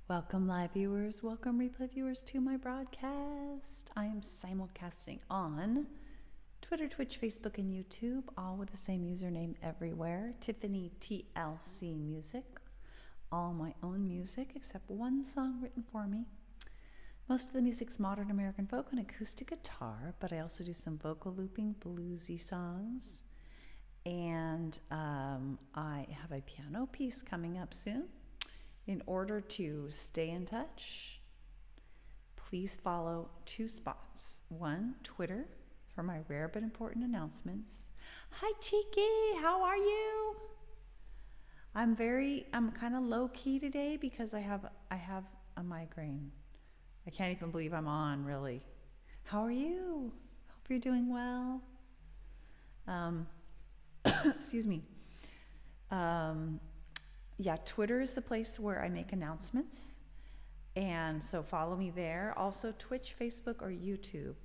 Welcome, live viewers. Welcome, replay viewers, to my broadcast. I am simulcasting on Twitter, Twitch, Facebook, and YouTube, all with the same username everywhere. Tiffany TLC Music. All my own music, except one song written for me. Most of the music's modern American folk and acoustic guitar, but I also do some vocal looping, bluesy songs. And I have a piano piece coming up soon. In order to stay in touch, please follow two spots. One, Twitter, for my rare but important announcements. Hi, Cheeky, how are you? I'm kind of low key today because I have a migraine. I can't even believe I'm on, really. How are you? Hope you're doing well. Excuse me. Yeah, Twitter is the place where I make announcements. And so follow me there. Also Twitch, Facebook, or YouTube.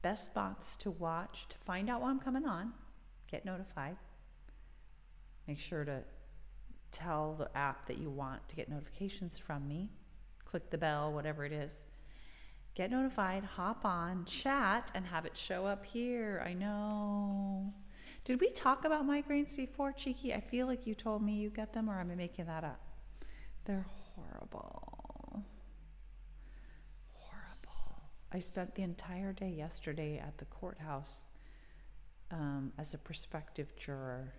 Best spots to watch to find out when I'm coming on. Get notified. Make sure to tell the app that you want to get notifications from me. Click the bell, whatever it is. Get notified, hop on, chat, and have it show up here. I know. Did we talk about migraines before, Cheeky? I feel like you told me you get them, or am I making that up? They're horrible. Horrible. I spent the entire day yesterday at the courthouse as a prospective juror,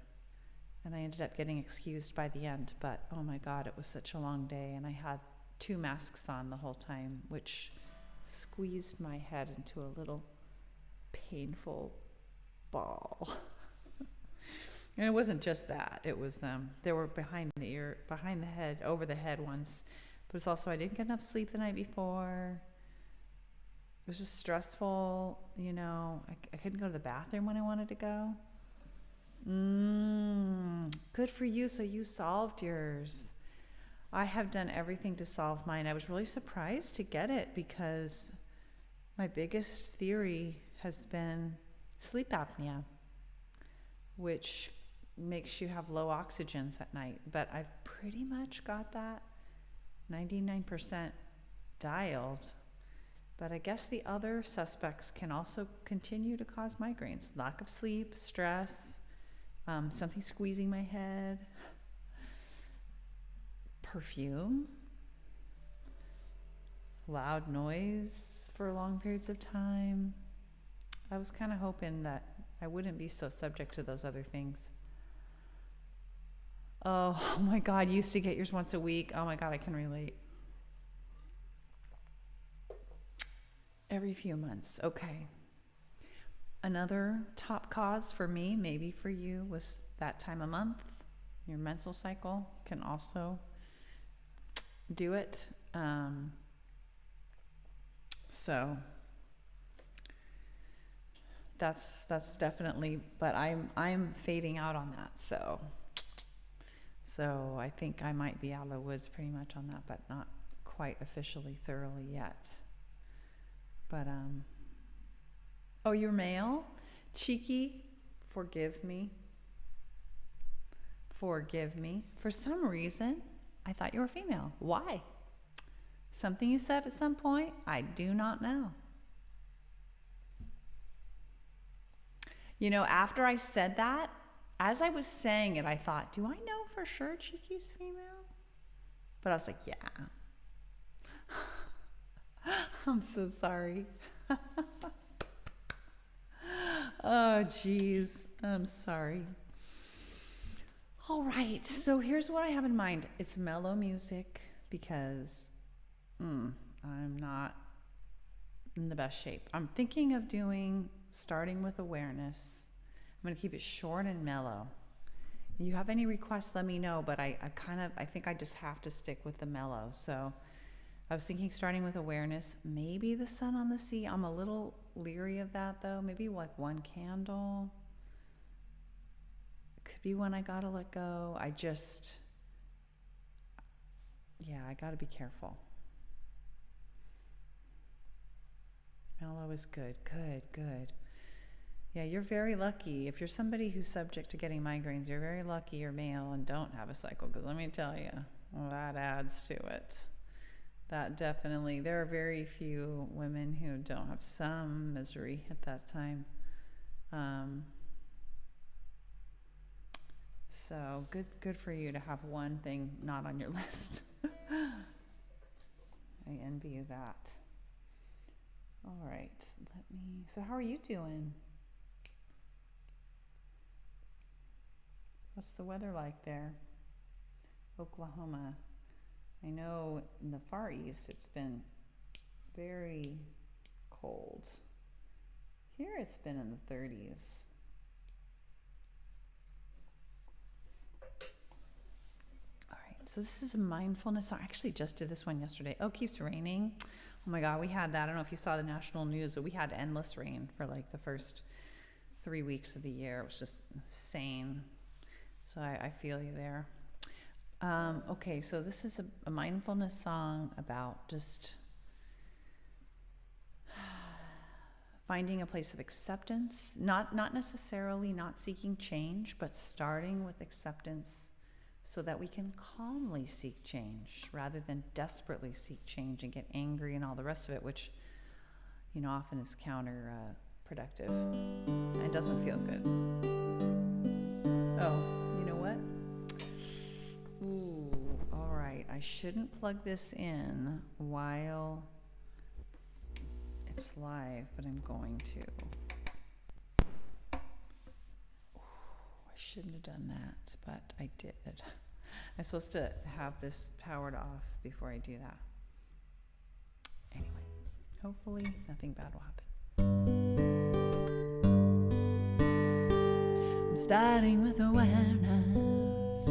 and I ended up getting excused by the end, but oh my God, it was such a long day, and I had 2 masks on the whole time, which squeezed my head into a little painful ball. And it wasn't just that. It was there were behind the ear, behind the head, over the head ones. But it's also I didn't get enough sleep the night before. It was just stressful, you know. I couldn't go to the bathroom when I wanted to go. Good for you. So you solved yours. I have done everything to solve mine. I was really surprised to get it because my biggest theory has been sleep apnea, which makes you have low oxygens at night. But I've pretty much got that 99% dialed. But I guess the other suspects can also continue to cause migraines. Lack of sleep, stress, something squeezing my head, perfume, loud noise for long periods of time. I was kind of hoping that I wouldn't be so subject to those other things. Oh my God, you used to get yours once a week. Oh my God, I can relate. Every few months. Okay. Another top cause for me, maybe for you, was that time of month. Your menstrual cycle can also do it. So that's definitely, but I'm fading out on that. So I think I might be out of the woods pretty much on that, but not quite officially thoroughly yet. But oh, you're male? Cheeky, forgive me. Forgive me. For some reason, I thought you were female. Why? Something you said at some point? I do not know. You know, after I said that, as I was saying it, I thought, do I know for sure Cheeky's female? But I was like, yeah. I'm so sorry. Oh, geez. I'm sorry. All right. So here's what I have in mind. It's mellow music because I'm not in the best shape. I'm thinking of starting with awareness. I'm going to keep it short and mellow. If you have any requests, let me know, but I think I just have to stick with the mellow. So I was thinking starting with awareness, maybe the sun on the sea. I'm a little leery of that though. Maybe like one candle. Could be one I got to let go. I got to be careful. Mellow is good. Good. Yeah, you're very lucky. If you're somebody who's subject to getting migraines, you're very lucky you're male and don't have a cycle, because let me tell you, well, that adds to it. that definitely, there are very few women who don't have some misery at that time. So good for you to have one thing not on your list. I envy you that. All right, so how are you doing? What's the weather like there? Oklahoma. I know in the Far East it's been very cold. Here it's been in the 30s. All right, so this is a mindfulness song. I actually just did this one yesterday. Oh, it keeps raining. Oh my God, we had that. I don't know if you saw the national news, but we had endless rain for like the first 3 weeks of the year. It was just insane. So I feel you there. Okay, so this is a mindfulness song about just finding a place of acceptance, not necessarily not seeking change, but starting with acceptance so that we can calmly seek change rather than desperately seek change and get angry and all the rest of it, which, you know, often is counterproductive and doesn't feel good. Oh, you know what? Ooh, all right. I shouldn't plug this in while it's live, but I'm going to. I shouldn't have done that, but I did. I'm supposed to have this powered off before I do that. Anyway, hopefully nothing bad will happen. I'm starting with awareness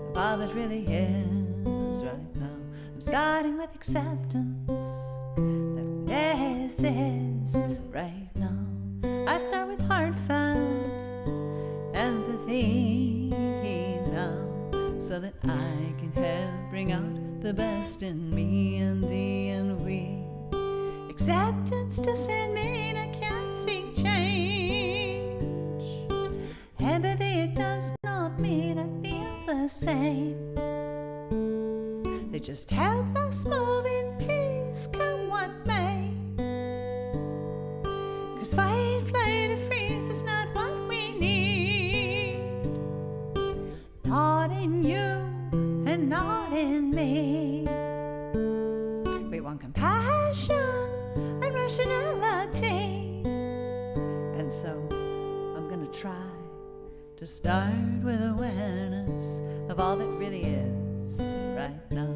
of all that really is right now. I'm starting with acceptance that what is right now. I start with heartfelt empathy now, so that I can help bring out the best in me and thee and we. Acceptance doesn't mean I can't seek change. Empathy, it does not mean I feel the same. They just help us move in peace, come what may. 'Cause fight, flight, or freeze is not what we need. Not in you and not in me. We want compassion and rationality. And so I'm gonna try to start with awareness of all that really is right now.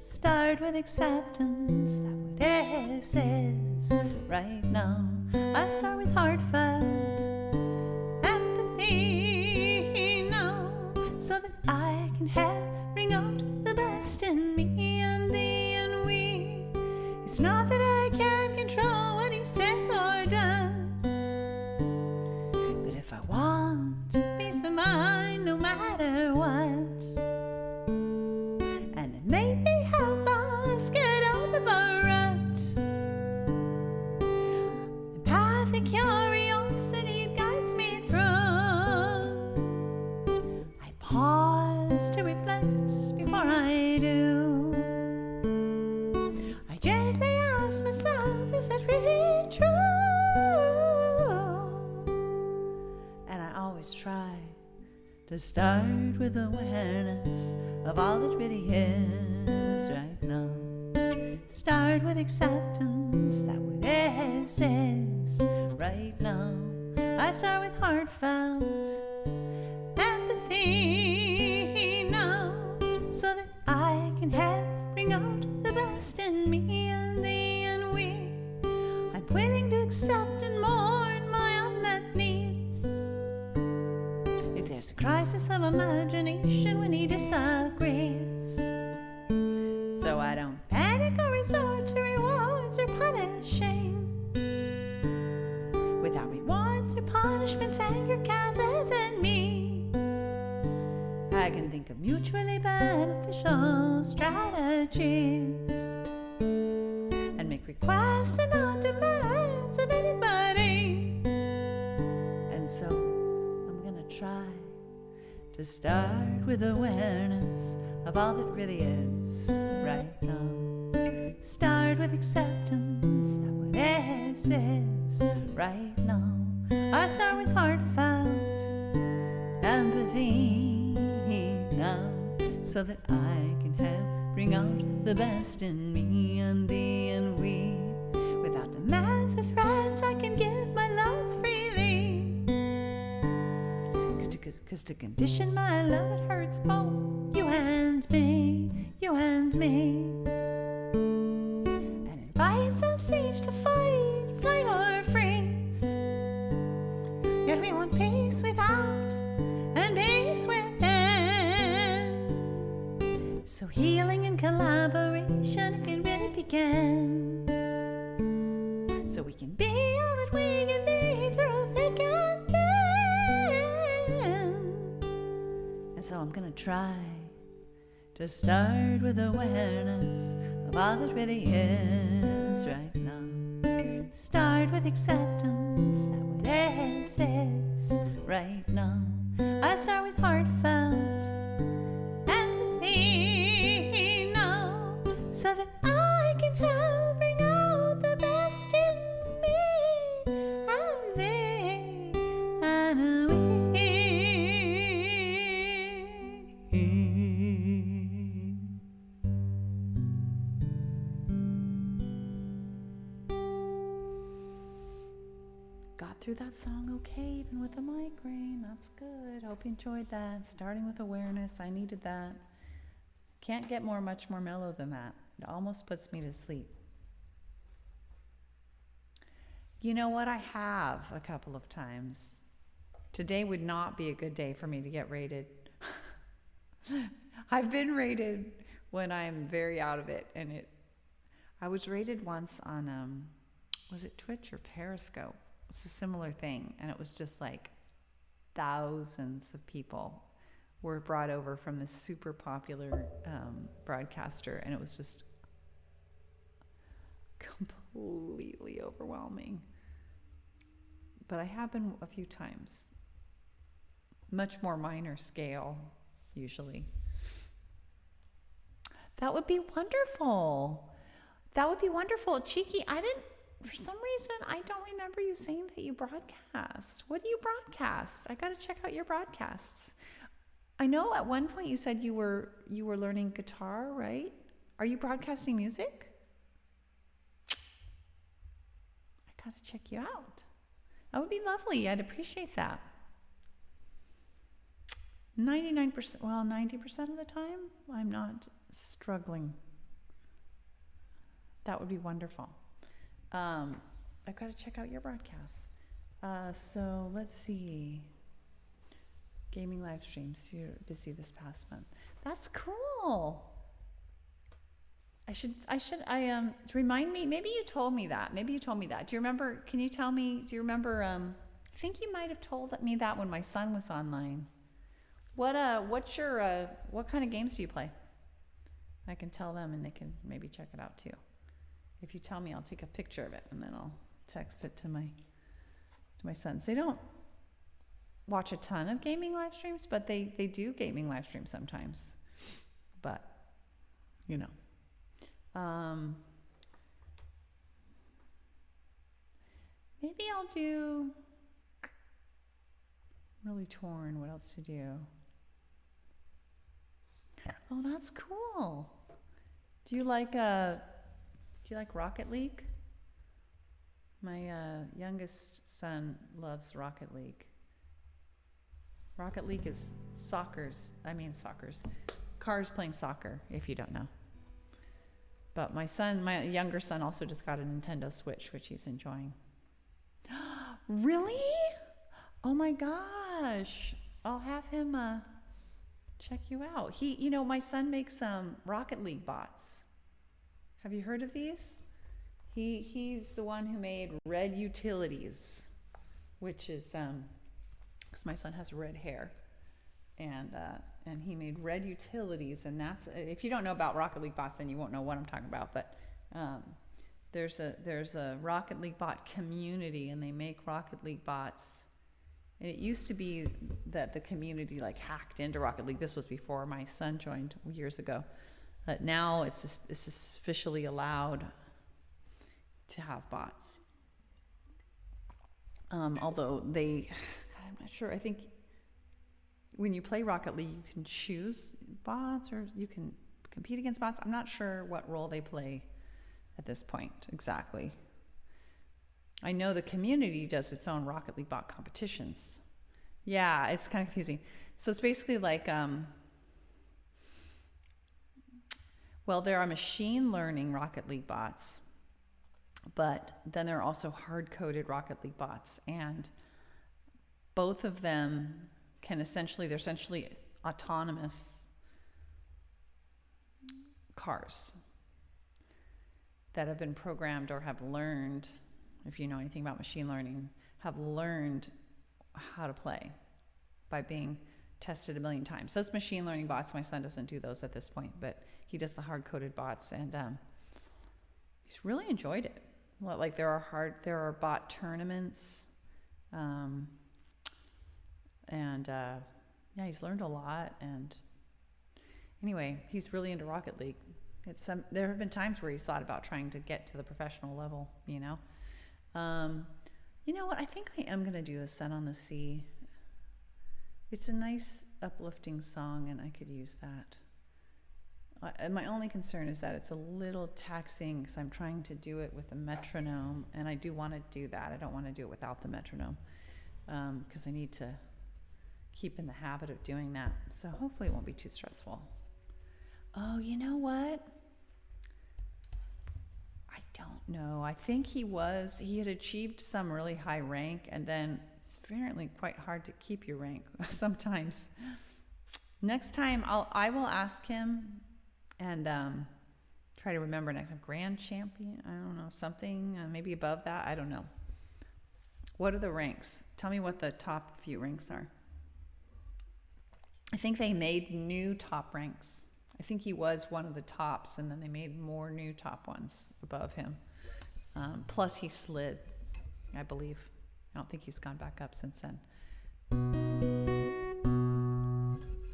Start with acceptance that what is right now. I start with heartfelt empathy now, so that I can help bring out the best in me and thee and we. It's not that I can control what he says or does, but if I want peace of mind no matter what, and it may be help us get out of our rut. Empathic curiosity guides me through. I pause to reflect before I do. I gently ask myself, is that really true? And I always try to start with awareness of all that really is right now. Start with acceptance that what is right now. I start with heartfelt empathy now, so that I can help bring out the best in me and thee and we. I'm willing to accept and mourn my unmet needs. If there's a crisis of imagination when he disagrees, so I don't panic or resort to rewards or punishing. Without rewards or punishments, anger can't live in me. I can think of mutually beneficial strategies and make requests and not demands of anybody. And so I'm gonna try to start with awareness of all that really is right now. start with acceptance that what is right now. I start with heartfelt empathy now, so that I can help bring out the best in me and thee and we. Without demands or threats, I can give my love freely. Cause to condition my love, it hurts both you and me, you and me. And invites us each to fight, flight or freeze. Yet we want peace without and peace within. So healing and collaboration can really begin. So we can be all that we can be through thick and thin. And so I'm gonna try to start with awareness of all that really is right now. Start with acceptance that what is right now. I start with heartfelt empathy now, so that I can help bring out the best in me and thee and we. Got through that song okay, even with a migraine. That's good. Hope you enjoyed that. Starting with awareness, I needed that. Can't get much more mellow than that. It almost puts me to sleep. You know what? I have a couple of times. Today would not be a good day for me to get rated. I've been rated when I'm very out of it, and I was rated once on was it Twitch or Periscope? It's a similar thing, and it was just like thousands of people were brought over from this super popular broadcaster, and it was just completely overwhelming. But I have been a few times, much more minor scale usually. That would be wonderful. That would be wonderful. Cheeky, for some reason, I don't remember you saying that you broadcast. What do you broadcast? I got to check out your broadcasts. I know at one point you said you were learning guitar, right? Are you broadcasting music? I got to check you out. That would be lovely. I'd appreciate that. 99%, well, 90% of the time, I'm not struggling. That would be wonderful. I've got to check out your broadcasts. So let's see. Gaming live streams. You're busy this past month. That's cool. Remind me. Maybe you told me that. Do you remember? Can you tell me? Do you remember? I think you might have told me that when my son was online. What kind of games do you play? I can tell them, and they can maybe check it out too. If you tell me, I'll take a picture of it, and then I'll text it to my sons. They don't watch a ton of gaming live streams, but they do gaming live streams sometimes. But, you know. Maybe I'll do... Really torn what else to do. Oh, that's cool. Do you like Rocket League? My youngest son loves Rocket League. Rocket League is cars playing soccer, if you don't know. But my younger son also just got a Nintendo Switch, which he's enjoying. Really? Oh my gosh. I'll have him check you out. My son makes Rocket League bots. Have you heard of these? He's the one who made Red Utilities, which is because my son has red hair, and he made Red Utilities, and that's, if you don't know about Rocket League bots, then you won't know what I'm talking about. But there's a Rocket League bot community, and they make Rocket League bots. And it used to be that the community hacked into Rocket League. This was before my son joined years ago. But now it's officially allowed to have bots. Although God, I'm not sure. I think when you play Rocket League, you can choose bots or you can compete against bots. I'm not sure what role they play at this point exactly. I know the community does its own Rocket League bot competitions. Yeah, it's kind of confusing. So it's basically like, well, there are machine learning Rocket League bots, but then there are also hard-coded Rocket League bots, and both of them they're essentially autonomous cars that have been programmed or have learned, if you know anything about machine learning, have learned how to play by being tested a million times. Those machine learning bots, my son doesn't do those at this point, but he does the hard-coded bots, and he's really enjoyed it. Like there are bot tournaments, yeah, he's learned a lot. And anyway, he's really into Rocket League. There have been times where he's thought about trying to get to the professional level. You know what? I think I am going to do the Sun on the Sea. It's a nice, uplifting song, and I could use that. And my only concern is that it's a little taxing because I'm trying to do it with a metronome, and I do want to do that. I don't want to do it without the metronome because I need to keep in the habit of doing that. So hopefully it won't be too stressful. Oh, you know what? I don't know. I think he had achieved some really high rank, and then it's apparently quite hard to keep your rank sometimes. Next time I will ask him and try to remember next time. Grand champion? I don't know. Something maybe above that? I don't know. What are the ranks? Tell me what the top few ranks are. I think they made new top ranks. I think he was one of the tops, and then they made more new top ones above him. Plus he slid, I believe. I don't think he's gone back up since then.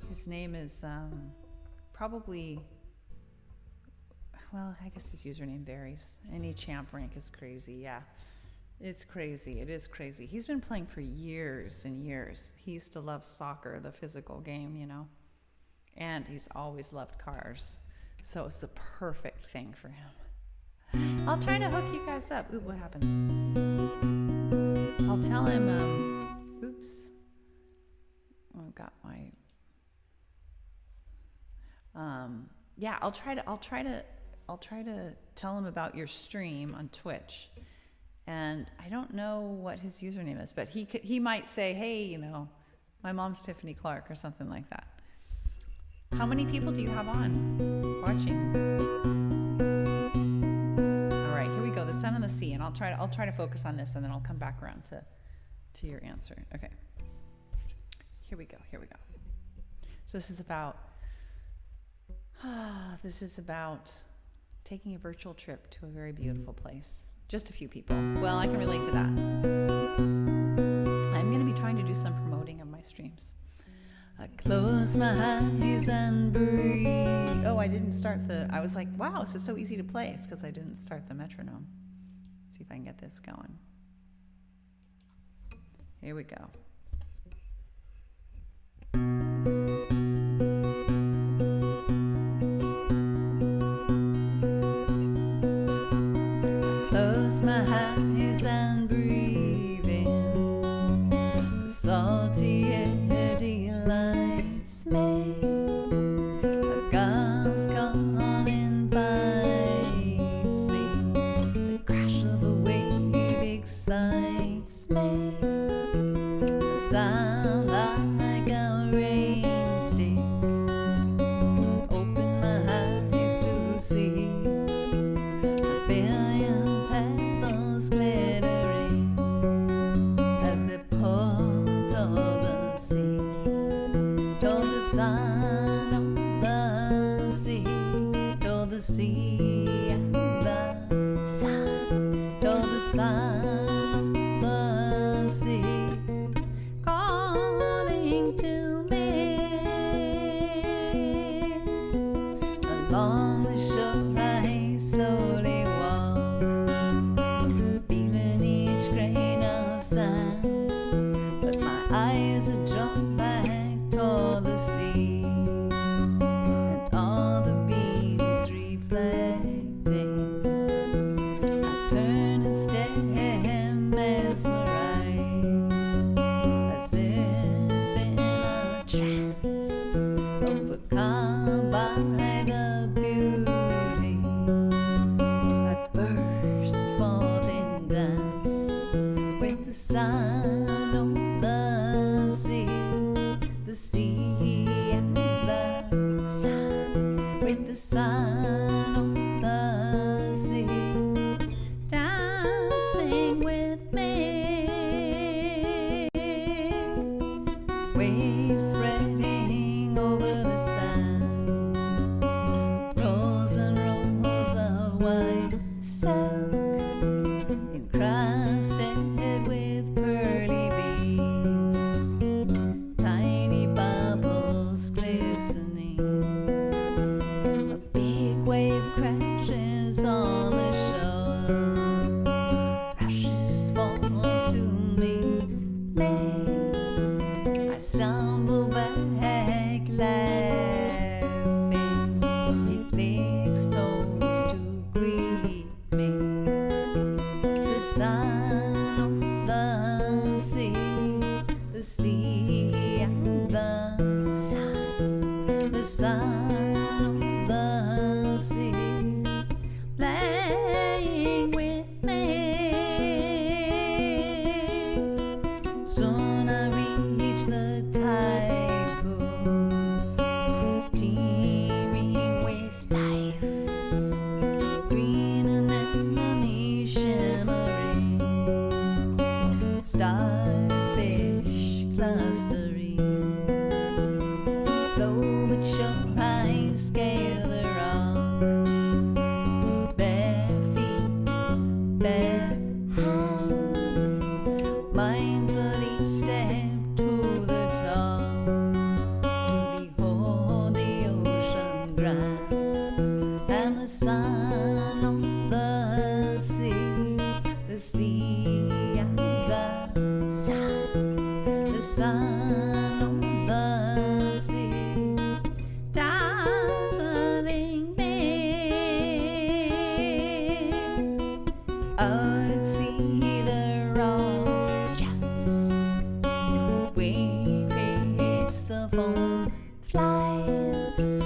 His name is probably, well, I guess his username varies. Any champ rank is crazy, yeah. It's crazy. It is crazy. He's been playing for years and years. He used to love soccer, the physical game, you know. And he's always loved cars. So it's the perfect thing for him. I'll try to hook you guys up. Ooh, what happened? I'll tell him, oops. Oh, I've got my, yeah, I'll try to tell him about your stream on Twitch. And I don't know what his username is, but he might say, hey, you know, my mom's Tiffany Clark or something like that. How many people do you have on watching? All right, here we go. The Sun on the Sea, and I'll try to focus on this, and then I'll come back around to your answer. Okay. Here we go. So this is about taking a virtual trip to a very beautiful place. Just a few people. Well, I can relate to that. I'm going to be trying to do some promoting of my streams. I close my eyes and breathe. Oh, I didn't start I was like, wow, this is so easy to play. It's because I didn't start the metronome. Let's see if I can get this going. Here we go. My eyes and breathe in the salty air delights me. The gust calling invites me. The crash of a wave excites me. The sound like a rain stick. Open my eyes to see a billion glittering as they pour to the sea. To the sun on the sea, to the sea and the sun, to the sun on the sea, calling to me. Along the shore I slowly walk, white silk encrusted with pearly beads, tiny bubbles glistening. A big wave crashes on the shore, rushes forth to meet me. I stumble back laughing, it legs close to greet me. The sun on the sea and the sun, the sun on the sea, playing with me. Soon I reach the tide pools, teeming with life, green anemone shimmering, starfish clustering. Slow but sure I scale the rock, bare feet, bare hands, mindful each step to the top. Behold the ocean grand and the sun on the sea and the sun on the sea, dazzling me. Out at sea the rock jets, wave hits the foam flies,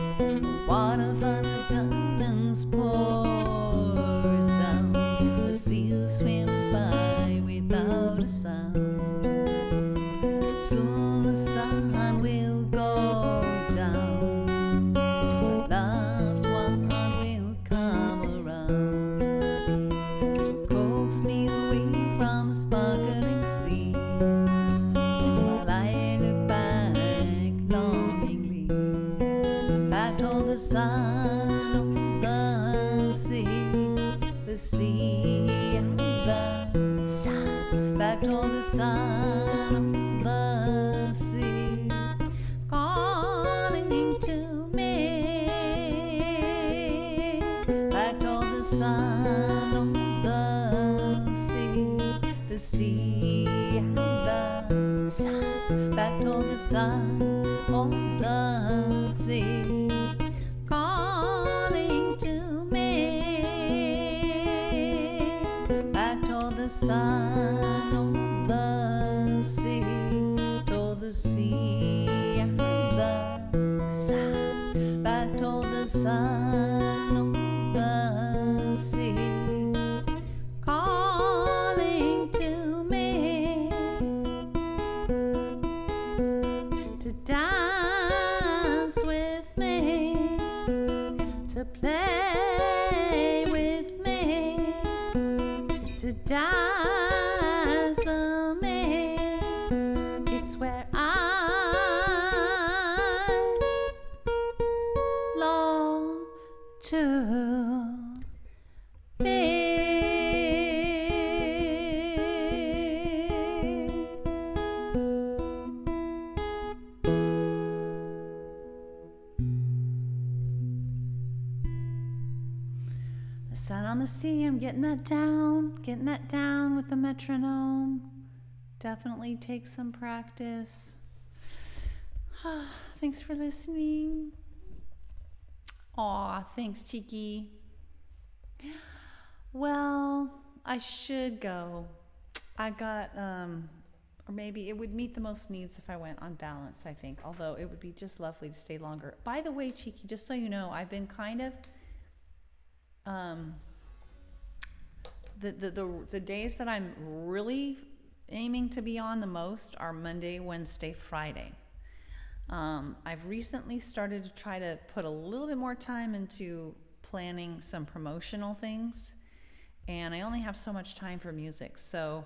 water from the dolphins pours down, the seal swims by without a sound. Soon the sun will go down, my loved one will come around to coax me away from the sparkling sea, while I look back longingly, back toward the sun on the sea and the sun, back toward the sun on the sea, calling to me, back toward the sun on the sea and the sun, back toward the sun on the sea, calling to me, back toward the sun on the sea, toward the sea and the sun, back toward the sun on the sea, calling to me to dance with me, to play with me, to dazzle me. It's where I long to be. The sun on the sea, I'm getting that down with the metronome. Definitely takes some practice. Thanks for listening. Aw, thanks, Cheeky. Well, I should go. I got, or maybe it would meet the most needs if I went on balance, I think. Although it would be just lovely to stay longer. By the way, Cheeky, just so you know, I've been kind of, the days that I'm really aiming to be on the most are Monday, Wednesday, Friday. I've recently started to try to put a little bit more time into planning some promotional things, and I only have so much time for music, so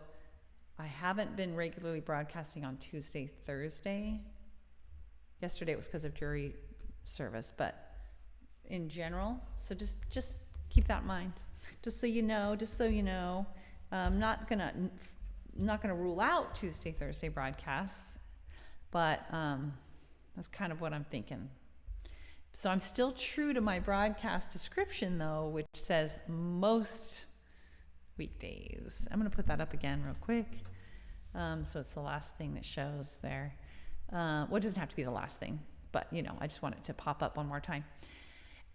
I haven't been regularly broadcasting on Tuesday, Thursday. Yesterday it was because of jury service, but in general, so just keep keep that in mind. Just so you know, I'm not gonna rule out Tuesday, Thursday broadcasts, but that's kind of what I'm thinking. So I'm still true to my broadcast description, though, which says most weekdays. I'm going to put that up again real quick. So it's the last thing that shows there. Well, it doesn't have to be the last thing, but, I just want it to pop up one more time.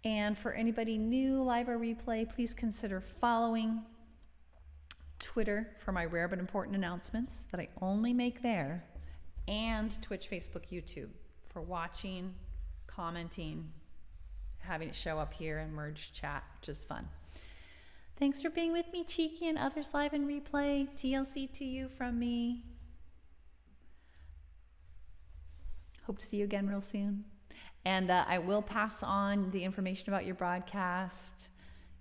And for anybody new, live or replay, please consider following Twitter for my rare but important announcements that I only make there, and Twitch, Facebook, YouTube for watching, commenting, having it show up here and merge chat, which is fun. Thanks for being with me, Cheeky, and others live and replay. TLC to you from me. Hope to see you again real soon. And I will pass on the information about your broadcast.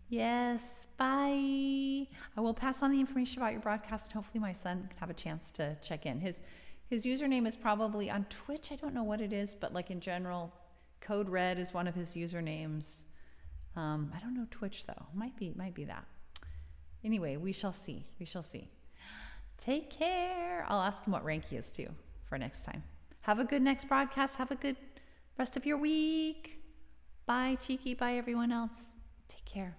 Yes, bye. I will pass on the information about your broadcast, and hopefully my son can have a chance to check in. His username is probably on Twitch. I don't know what it is, but like in general, Code Red is one of his usernames. I don't know Twitch though. Might be that. Anyway, we shall see. Take care. I'll ask him what rank he is too for next time. Have a good next broadcast. Have a good rest of your week. Bye, Cheeky. Bye, everyone else. Take care.